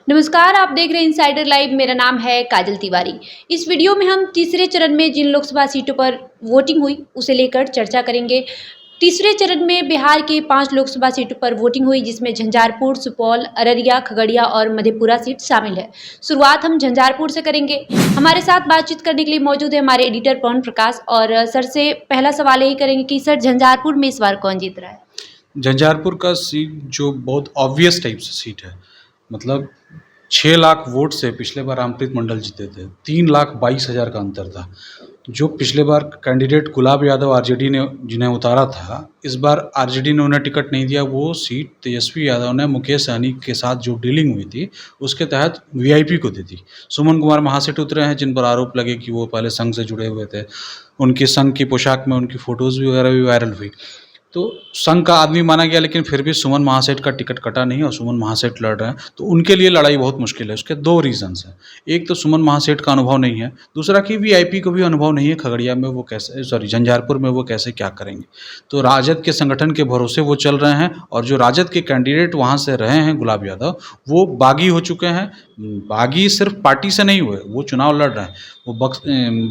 नमस्कार, आप देख रहे हैं इनसाइडर लाइव। मेरा नाम है काजल तिवारी। इस वीडियो में हम तीसरे चरण में जिन लोकसभा सीटों पर वोटिंग हुई उसे लेकर चर्चा करेंगे। तीसरे चरण में बिहार के 5 लोकसभा सीटों पर वोटिंग हुई, जिसमें झंझारपुर, सुपौल, अररिया, खगड़िया और मधेपुरा सीट शामिल है। शुरुआत हम झंझारपुर से करेंगे। हमारे साथ बातचीत करने के लिए मौजूद है हमारे एडिटर पवन प्रकाश। और सर से पहला सवाल यही करेंगे कि सर, झंझारपुर में इस बार कौन जीत रहा है? झंझारपुर का सीट जो बहुत ऑब्वियस टाइप से सीट है, मतलब 6 लाख वोट से पिछले बार रामप्रीत मंडल जीते थे। 3,22,000 का अंतर था। जो पिछले बार कैंडिडेट गुलाब यादव आरजेडी ने जिन्हें उतारा था, इस बार आरजेडी ने उन्हें टिकट नहीं दिया। वो सीट तेजस्वी यादव ने मुकेश सहनी के साथ जो डीलिंग हुई थी उसके तहत वीआईपी को दी थी। सुमन कुमार महासेठ उतरे हैं, जिन पर आरोप लगे कि वो पहले संघ से जुड़े हुए थे। उनकी संघ की पोशाक में उनकी फोटोज़ वगैरह भी वायरल हुई, तो संघ का आदमी माना गया। लेकिन फिर भी सुमन महासेठ का टिकट कटा नहीं और सुमन महासेठ लड़ रहे हैं, तो उनके लिए लड़ाई बहुत मुश्किल है। उसके 2 रीजंस हैं। एक तो सुमन महासेठ का अनुभव नहीं है, दूसरा कि वीआईपी को भी अनुभव नहीं है। खगड़िया में वो कैसे, झंझारपुर में वो कैसे क्या करेंगे। तो राजद के संगठन के भरोसे वो चल रहे हैं, और जो राजद के कैंडिडेट वहाँ से रहे हैं गुलाब यादव, वो बागी हो चुके हैं। बागी सिर्फ पार्टी से नहीं हुए, वो चुनाव लड़ रहे हैं। वो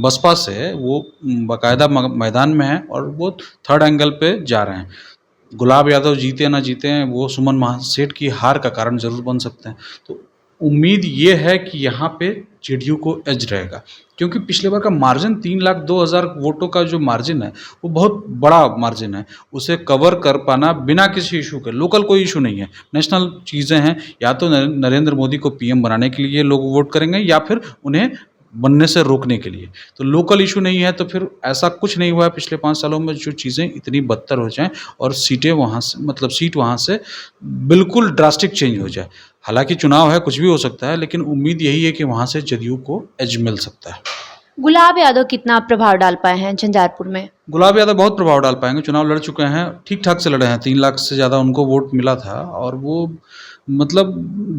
बसपा से वो बाकायदा मैदान में है और वो थर्ड एंगल पे जा रहे हैं। गुलाब यादव जीते ना जीते हैं, वो सुमन महासेठ की हार का कारण जरूर बन सकते हैं। तो उम्मीद ये है कि यहाँ पे जेडीयू को एज रहेगा, क्योंकि पिछले बार का मार्जिन 3,02,000 वोटों का जो मार्जिन है वो बहुत बड़ा मार्जिन है। उसे कवर कर पाना बिना किसी इशू के, लोकल कोई इशू नहीं है, नेशनल चीज़ें हैं। या तो नरेंद्र मोदी को पीएम बनाने के लिए लोग वोट करेंगे, या फिर उन्हें बनने से रोकने के लिए। तो लोकल इशू नहीं है, तो फिर ऐसा कुछ नहीं हुआ है पिछले 5 सालों में जो चीज़ें इतनी बदतर हो जाएं और सीटें वहाँ से, मतलब सीट वहाँ से बिल्कुल ड्रास्टिक चेंज हो जाए। हालांकि चुनाव है, कुछ भी हो सकता है, लेकिन उम्मीद यही है कि वहाँ से जदयू को एज मिल सकता है। गुलाब यादव कितना प्रभाव डाल पाए हैं झंझारपुर में? गुलाब यादव बहुत प्रभाव डाल पाएंगे। चुनाव लड़ चुके हैं, ठीक ठाक से लड़े हैं। 3 लाख से ज़्यादा उनको वोट मिला था, और वो मतलब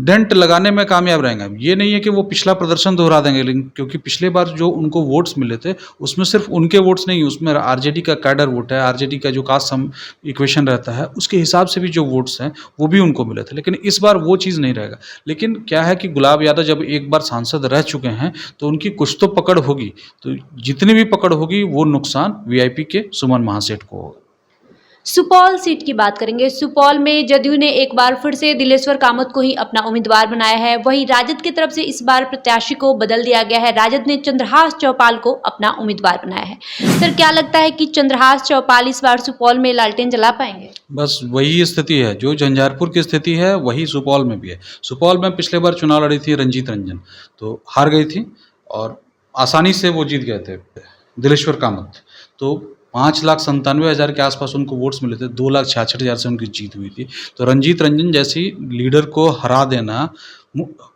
डेंट लगाने में कामयाब रहेंगे। ये नहीं है कि वो पिछला प्रदर्शन दोहरा देंगे, लेकिन क्योंकि पिछले बार जो उनको वोट्स मिले थे उसमें सिर्फ उनके वोट्स नहीं, उसमें आरजेडी का कैडर वोट है, आरजेडी का जो कास्ट सम इक्वेशन रहता है उसके हिसाब से भी जो वोट्स हैं वो भी उनको मिले थे। लेकिन इस बार वो चीज़ नहीं रहेगा। लेकिन क्या है कि गुलाब यादव जब एक बार सांसद रह चुके हैं तो उनकी कुछ तो पकड़ होगी। तो जितनी भी पकड़ होगी वो नुकसान वीआईपी के सुमन महासेठ को होगा। सुपौल सीट की बात करेंगे। सुपौल में जदयू ने एक बार फिर से दिलेश्वर कामत को ही अपना उम्मीदवार बनाया है। वहीं राजद की तरफ से इस बार प्रत्याशी को बदल दिया गया है। राजद ने चंद्रहास चौपाल को अपना उम्मीदवार बनाया है। सर, क्या लगता है कि चंद्रहास चौपाल इस बार सुपौल में लालटेन जला पाएंगे? बस वही स्थिति है, जो झंझारपुर की स्थिति है वही सुपौल में भी है। सुपौल में पिछले बार चुनाव लड़ी थी रंजीत रंजन, तो हार गई थी और आसानी से वो जीत गए थे दिलेश्वर कामत। तो 5,97,000 के आसपास उनको वोट्स मिले थे। 2,66,000 से उनकी जीत हुई थी। तो रंजीत रंजन जैसी लीडर को हरा देना,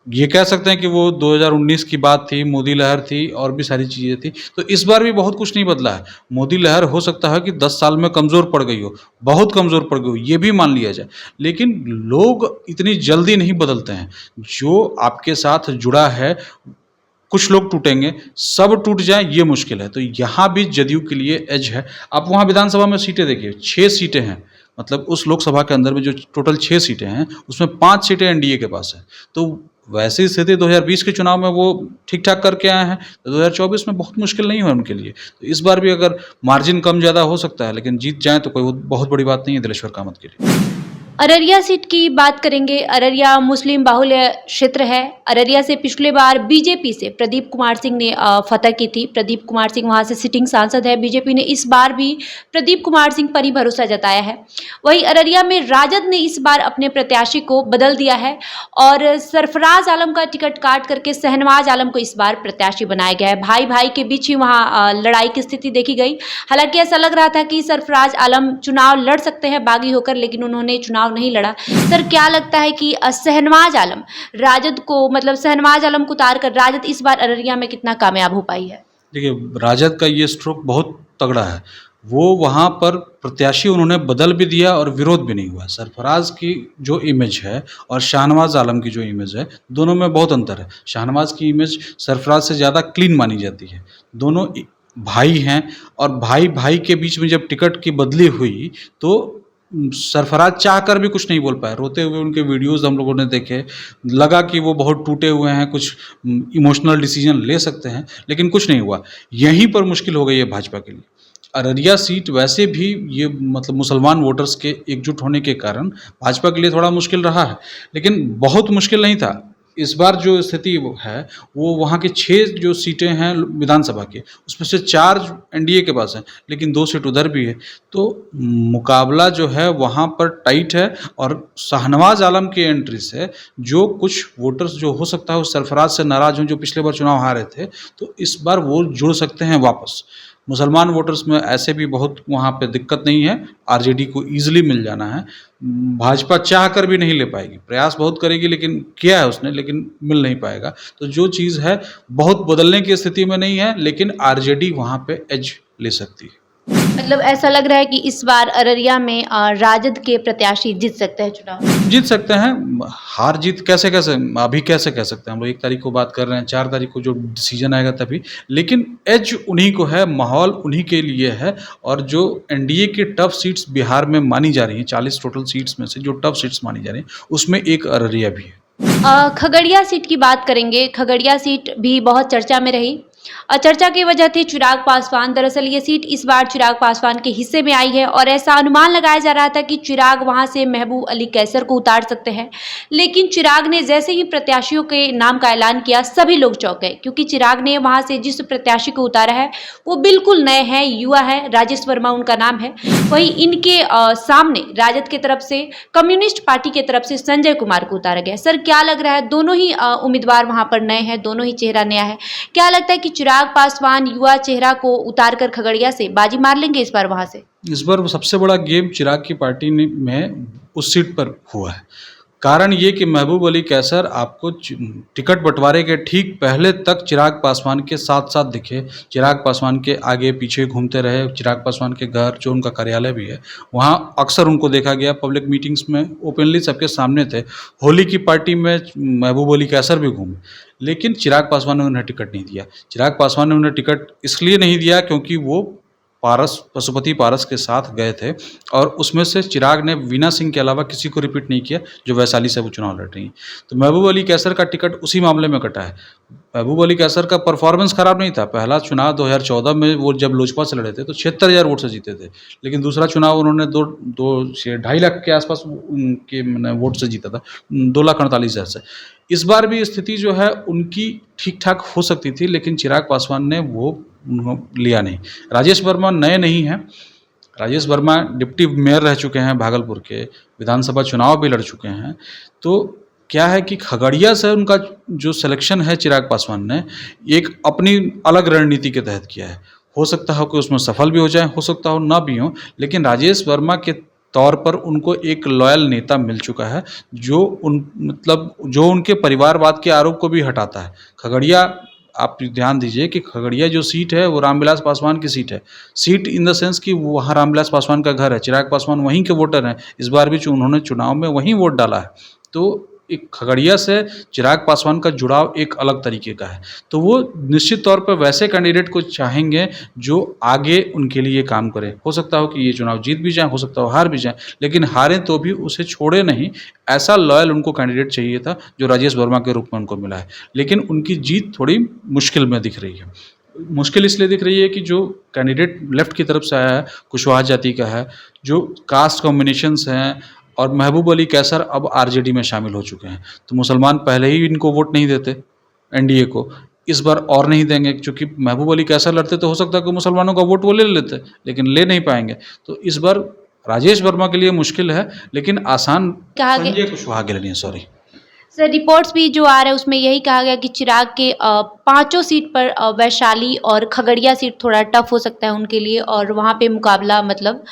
ये कह सकते हैं कि वो 2019 की बात थी, मोदी लहर थी और भी सारी चीज़ें थी। तो इस बार भी बहुत कुछ नहीं बदला है। मोदी लहर हो सकता है कि 10 साल में कमज़ोर पड़ गई हो, बहुत कमज़ोर पड़ गई हो, ये भी मान लिया जाए। लेकिन लोग इतनी जल्दी नहीं बदलते हैं। जो आपके साथ जुड़ा है, कुछ लोग टूटेंगे, सब टूट जाए ये मुश्किल है। तो यहाँ भी जदयू के लिए एज है। आप वहाँ विधानसभा में सीटें देखिए, 6 सीटें हैं। मतलब उस लोकसभा के अंदर में जो टोटल 6 सीटें हैं उसमें 5 सीटें एनडीए के पास है। तो वैसी स्थिति 2020 के चुनाव में वो ठीक ठाक करके आए हैं, तो 2024 में बहुत मुश्किल नहीं है उनके लिए। तो इस बार भी अगर मार्जिन कम ज़्यादा हो सकता है, लेकिन जीत जाए तो कोई बहुत बड़ी बात नहीं है दिलेश्वर कामत के लिए। अररिया सीट की बात करेंगे। अररिया मुस्लिम बाहुल्य क्षेत्र है। अररिया से पिछले बार बीजेपी से प्रदीप कुमार सिंह ने फतह की थी। प्रदीप कुमार सिंह वहां से सिटिंग सांसद है। बीजेपी ने इस बार भी प्रदीप कुमार सिंह पर ही भरोसा जताया है। वहीं अररिया में राजद ने इस बार अपने प्रत्याशी को बदल दिया है और सरफराज आलम का टिकट काट करके शहनवाज आलम को इस बार प्रत्याशी बनाया गया है। भाई भाई के बीच ही वहाँ लड़ाई की स्थिति देखी गई। हालांकि ऐसा लग रहा था कि सरफराज आलम चुनाव लड़ सकते हैं बागी होकर, लेकिन उन्होंने चुनाव नहीं लड़ा। सर, क्या लगता है कि शहनवाज आलम राजद को, मतलब शहनवाज आलम को उतार कर राजद इस बार अररिया में कितना कामयाब हो पाई है? देखिए, राजद का ये स्ट्रोक बहुत तगड़ा है। वो वहाँ पर प्रत्याशी उन्होंने बदल भी दिया और विरोध भी नहीं हुआ। सरफराज की जो इमेज है और शाहनवाज आलम की जो इमेज है, दोनों में बहुत अंतर है। शाहनवाज की इमेज सरफराज से ज़्यादा क्लीन मानी जाती है। दोनों भाई हैं, और भाई भाई के बीच में जब टिकट की बदली हुई तो सरफराज चाह कर भी कुछ नहीं बोल पाए, रोते हुए उनके वीडियोज़ हम लोगों ने देखे, लगा कि वो बहुत टूटे हुए हैं, कुछ इमोशनल डिसीजन ले सकते हैं, लेकिन कुछ नहीं हुआ। यहीं पर मुश्किल हो गई है भाजपा के लिए। अररिया सीट वैसे भी ये मतलब मुसलमान वोटर्स के एकजुट होने के कारण भाजपा के लिए थोड़ा मुश्किल रहा है, लेकिन बहुत मुश्किल नहीं था। इस बार जो स्थिति वो है, वो वहाँ के 6 जो सीटें हैं विधानसभा की, उसमें से 4 एनडीए के पास हैं, लेकिन 2 सीट उधर भी है। तो मुकाबला जो है वहाँ पर टाइट है, और शाहनवाज़ आलम की एंट्री से जो कुछ वोटर्स जो हो सकता है उस सरफराज से नाराज़ हों, जो पिछले बार चुनाव हारे थे, तो इस बार वो जुड़ सकते हैं वापस। मुसलमान वोटर्स में ऐसे भी बहुत वहाँ पे दिक्कत नहीं है, आरजेडी को ईज़िली मिल जाना है। भाजपा चाह कर भी नहीं ले पाएगी, प्रयास बहुत करेगी, लेकिन किया है उसने, लेकिन मिल नहीं पाएगा। तो जो चीज़ है बहुत बदलने की स्थिति में नहीं है, लेकिन आरजेडी वहाँ पे एज ले सकती है। मतलब ऐसा लग रहा है कि इस बार अररिया में राजद के प्रत्याशी जीत सकते हैं चुनाव। जीत सकते हैं, हार जीत कैसे कैसे अभी कैसे कह सकते हैं हम लोग। 1 तारीख को बात कर रहे हैं, 4 तारीख को जो डिसीजन आएगा तभी, लेकिन एज उन्हीं को है, माहौल उन्हीं के लिए है। और जो एनडीए की टफ सीट्स बिहार में मानी जा रही हैं, 40 टोटल सीट्स में से जो टफ सीट्स मानी जा रही हैं, उसमें एक अररिया भी है। खगड़िया सीट की बात करेंगे। खगड़िया सीट भी बहुत चर्चा में रही। चर्चा की वजह थी चिराग पासवान। दरअसल ये सीट इस बार चिराग पासवान के हिस्से में आई है और ऐसा अनुमान लगाया जा रहा था कि चिराग वहां से महबूब अली कैसर को उतार सकते हैं, लेकिन चिराग ने जैसे ही प्रत्याशियों के नाम का ऐलान किया, सभी लोग चौंक गए, क्योंकि चिराग ने वहां से जिस प्रत्याशी को उतारा है वो बिल्कुल नए हैं, युवा है, राजेश वर्मा उनका नाम है। वहीं इनके सामने राजद की तरफ से, कम्युनिस्ट पार्टी की तरफ से संजय कुमार को उतारा गया। सर, क्या लग रहा है, दोनों ही उम्मीदवार वहां पर नए हैं, दोनों ही चेहरा नया है, क्या लगता है कि चिराग पासवान युवा चेहरा को उतारकर खगड़िया से बाजी मार लेंगे इस बार वहां से? इस बार सबसे बड़ा गेम चिराग की पार्टी में उस सीट पर हुआ है। कारण ये कि महबूब अली कैसर आपको टिकट बंटवारे के ठीक पहले तक चिराग पासवान के साथ साथ दिखे, चिराग पासवान के आगे पीछे घूमते रहे। चिराग पासवान के घर, जो उनका कार्यालय भी है, वहाँ अक्सर उनको देखा गया, पब्लिक मीटिंग्स में ओपनली सबके सामने थे। होली की पार्टी में महबूब अली कैसर भी घूमे, लेकिन चिराग पासवान ने उन्हें टिकट नहीं दिया। चिराग पासवान ने उन्हें टिकट इसलिए नहीं दिया क्योंकि वो पशुपति पारस के साथ गए थे, और उसमें से चिराग ने वीना सिंह के अलावा किसी को रिपीट नहीं किया जो वैशाली से वो चुनाव लड़ रही हैं। तो महबूब अली कैसर का टिकट उसी मामले में कटा है। महबूब अली कैसर का परफॉर्मेंस खराब नहीं था। पहला चुनाव 2014 में वो जब लोजपा से लड़े थे तो 76,000 वोट से जीते थे, लेकिन दूसरा चुनाव उन्होंने 2.5 लाख के आसपास उनके वोट से जीता था, 2,48,000 से। इस बार भी स्थिति जो है उनकी ठीक ठाक हो सकती थी, लेकिन चिराग पासवान ने वो लिया नहीं। राजेश वर्मा नए नहीं हैं। राजेश वर्मा डिप्टी मेयर रह चुके हैं भागलपुर के, विधानसभा चुनाव भी लड़ चुके हैं। तो क्या है कि खगड़िया से उनका जो सिलेक्शन है चिराग पासवान ने एक अपनी अलग रणनीति के तहत किया है। हो सकता है कि उसमें सफल भी हो जाए, हो सकता हो ना भी हो, लेकिन राजेश वर्मा के तौर पर उनको एक लॉयल नेता मिल चुका है, जो उनके परिवारवाद के आरोप को भी हटाता है। खगड़िया, आप ध्यान दीजिए कि खगड़िया जो सीट है वो रामविलास पासवान की सीट है। सीट इन द सेंस कि वहाँ रामविलास पासवान का घर है, चिराग पासवान वहीं के वोटर हैं। इस बार भी उन्होंने चुनाव में वहीं वोट डाला है। तो एक खगड़िया से चिराग पासवान का जुड़ाव एक अलग तरीके का है। तो वो निश्चित तौर पर वैसे कैंडिडेट को चाहेंगे जो आगे उनके लिए काम करे। हो सकता हो कि ये चुनाव जीत भी जाए, हो सकता हो हार भी जाए, लेकिन हारें तो भी उसे छोड़े नहीं। ऐसा लॉयल उनको कैंडिडेट चाहिए था जो राजेश वर्मा के रूप में उनको मिला है। लेकिन उनकी जीत थोड़ी मुश्किल में दिख रही है। मुश्किल इसलिए दिख रही है कि जो कैंडिडेट लेफ्ट की तरफ से आया है, कुशवाहा जाति का है, जो कास्ट कॉम्बिनेशंस हैं, और महबूब अली कैसर अब आरजेडी में शामिल हो चुके हैं। तो मुसलमान पहले ही इनको वोट नहीं देते एनडीए को, इस बार और नहीं देंगे, क्योंकि महबूब अली कैसर लड़ते तो हो सकता है कि मुसलमानों का वोट वो ले लेते, लेकिन ले नहीं पाएंगे। तो इस बार राजेश वर्मा के लिए मुश्किल है, लेकिन आसान संजय कुशवाहा के लिए। सॉरी सर, रिपोर्ट्स भी जो आ रहे हैं उसमें यही कहा गया कि चिराग के 5 सीट पर वैशाली और खगड़िया सीट थोड़ा टफ हो सकता है उनके लिए, और वहाँ पे मुकाबला मतलब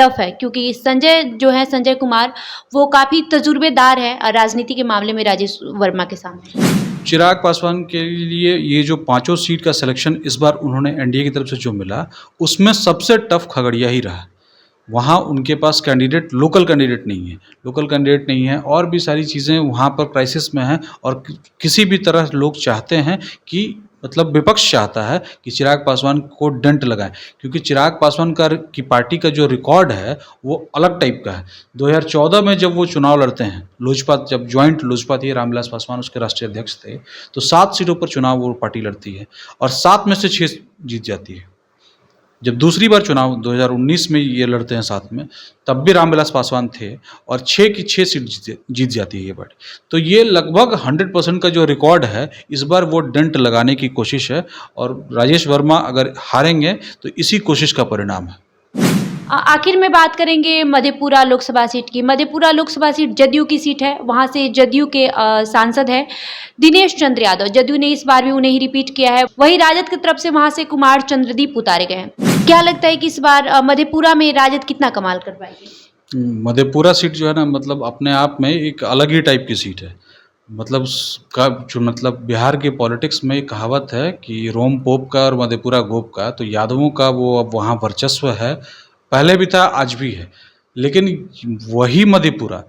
टफ है, क्योंकि संजय जो है, संजय कुमार, वो काफ़ी तजुर्बेदार है राजनीति के मामले में राजेश वर्मा के सामने। चिराग पासवान के लिए ये जो 5 सीट का सिलेक्शन इस बार उन्होंने एनडीए की तरफ से जो मिला, उसमें सबसे टफ खगड़िया ही रहा। वहाँ उनके पास लोकल कैंडिडेट नहीं है, और भी सारी चीज़ें वहाँ पर क्राइसिस में हैं, और किसी भी तरह लोग चाहते हैं कि मतलब विपक्ष चाहता है कि चिराग पासवान को डंट लगाएं, क्योंकि चिराग पासवान की पार्टी का जो रिकॉर्ड है वो अलग टाइप का है। 2014 में जब वो चुनाव लड़ते हैं, लोजपा जब ज्वाइंट लोजपा थी, रामविलास पासवान उसके राष्ट्रीय अध्यक्ष थे, तो 7 सीटों पर चुनाव वो पार्टी लड़ती है और 7 में से 6 जीत जाती है। जब दूसरी बार चुनाव 2019 में ये लड़ते हैं साथ में, तब भी रामविलास पासवान थे और 6 की 6 सीट जीत जाती है ये पार्टी। तो ये लगभग 100% का जो रिकॉर्ड है, इस बार वो डंट लगाने की कोशिश है और राजेश वर्मा अगर हारेंगे तो इसी कोशिश का परिणाम है। आखिर में बात करेंगे मधेपुरा लोकसभा सीट की। मधेपुरा लोकसभा सीट जदयू की सीट है, वहाँ से जदयू के सांसद हैं दिनेश चंद्र यादव। जदयू ने इस बार भी उन्हें ही रिपीट किया है। वहीं राजद की तरफ से वहाँ से कुमार चंद्रदीप उतारे गए हैं। क्या लगता है कि इस बार मधेपुरा में राजद कितना कमाल कर पाएगी? मधेपुरा सीट जो है ना, मतलब अपने आप में एक अलग ही टाइप की सीट है। मतलब जो मतलब बिहार की पॉलिटिक्स में एक कहावत है कि रोम पोप का और मधेपुरा गोप का, तो यादवों का वो अब वहाँ वर्चस्व है, पहले भी था आज भी है। लेकिन वही मधेपुरा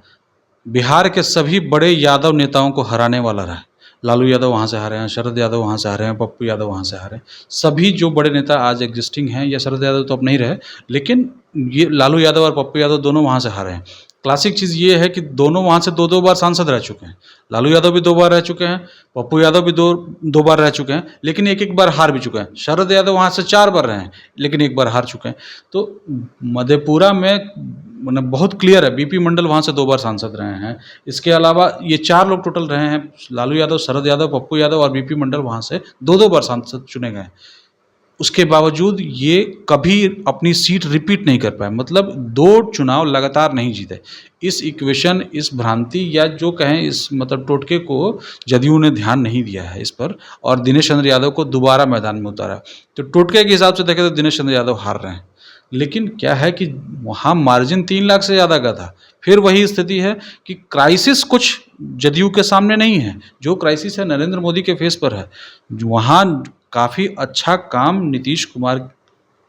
बिहार के सभी बड़े यादव नेताओं को हराने वाला रहा है। लालू यादव वहाँ से हारे हैं, शरद यादव वहाँ से हारे हैं, पप्पू यादव वहाँ से हारे हैं। सभी जो बड़े नेता आज एग्जिस्टिंग हैं, या शरद यादव तो अब नहीं रहे, लेकिन ये लालू यादव और पप्पू यादव दोनों वहाँ से हारे हैं। क्लासिक चीज़ ये है कि दोनों वहाँ से 2-2 बार सांसद रह चुके हैं। लालू यादव भी 2 बार रह चुके हैं, पप्पू यादव भी 2 बार रह चुके हैं, लेकिन 1-1 बार हार भी चुके हैं। शरद यादव वहाँ से 4 बार रहे हैं, लेकिन 1 बार हार चुके हैं। तो मधेपुरा में मतलब बहुत क्लियर है, बीपी मंडल वहाँ से 2 बार सांसद रहे हैं। इसके अलावा ये 4 लोग टोटल रहे हैं, लालू यादव, शरद यादव, पप्पू यादव और बीपी मंडल वहाँ से 2-2 बार सांसद चुने गए। उसके बावजूद ये कभी अपनी सीट रिपीट नहीं कर पाए, मतलब 2 चुनाव लगातार नहीं जीते। इस इक्वेशन, इस भ्रांति या जो कहें इस मतलब टोटके को जदयू ने ध्यान नहीं दिया है इस पर, और दिनेश चंद्र यादव को दोबारा मैदान में उतारा। तो टोटके के हिसाब से देखें तो दिनेश चंद्र यादव हार रहे हैं, लेकिन क्या है कि वहाँ मार्जिन 3 लाख से ज़्यादा का था। फिर वही स्थिति है कि क्राइसिस कुछ जदयू के सामने नहीं है, जो क्राइसिस है नरेंद्र मोदी के फेस पर है। वहाँ काफ़ी अच्छा काम नीतीश कुमार,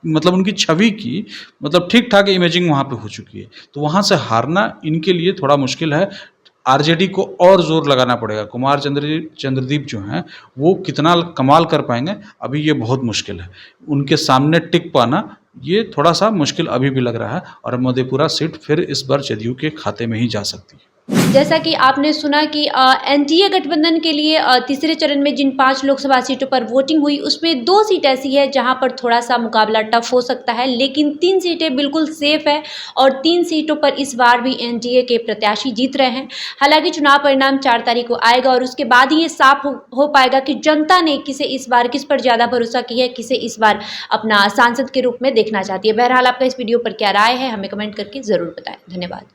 मतलब उनकी छवि की मतलब ठीक-ठाक इमेजिंग वहाँ पे हो चुकी है। तो वहाँ से हारना इनके लिए थोड़ा मुश्किल है। आरजेडी को और ज़ोर लगाना पड़ेगा। कुमार चंद्रदीप जो हैं, वो कितना कमाल कर पाएँगे, अभी ये बहुत मुश्किल है। उनके सामने टिक पाना ये थोड़ा-सा मुश्किल अभी भी लग रहा है और मधेपुरा सीट फिर इस बार जदयू के खाते में ही जा सकती है। जैसा कि आपने सुना कि एनडीए गठबंधन के लिए तीसरे चरण में जिन 5 लोकसभा सीटों पर वोटिंग हुई, उसमें 2 सीट ऐसी है जहां पर थोड़ा सा मुकाबला टफ हो सकता है, लेकिन 3 सीटें बिल्कुल सेफ है और 3 सीटों पर इस बार भी एनडीए के प्रत्याशी जीत रहे हैं। हालांकि चुनाव परिणाम 4 तारीख को आएगा और उसके बाद ही ये साफ हो पाएगा कि जनता ने किस पर ज़्यादा भरोसा किया है, किसे इस बार अपना सांसद के रूप में देखना चाहती है। बहरहाल आपका इस वीडियो पर क्या राय है, हमें कमेंट करके ज़रूर बताएं। धन्यवाद।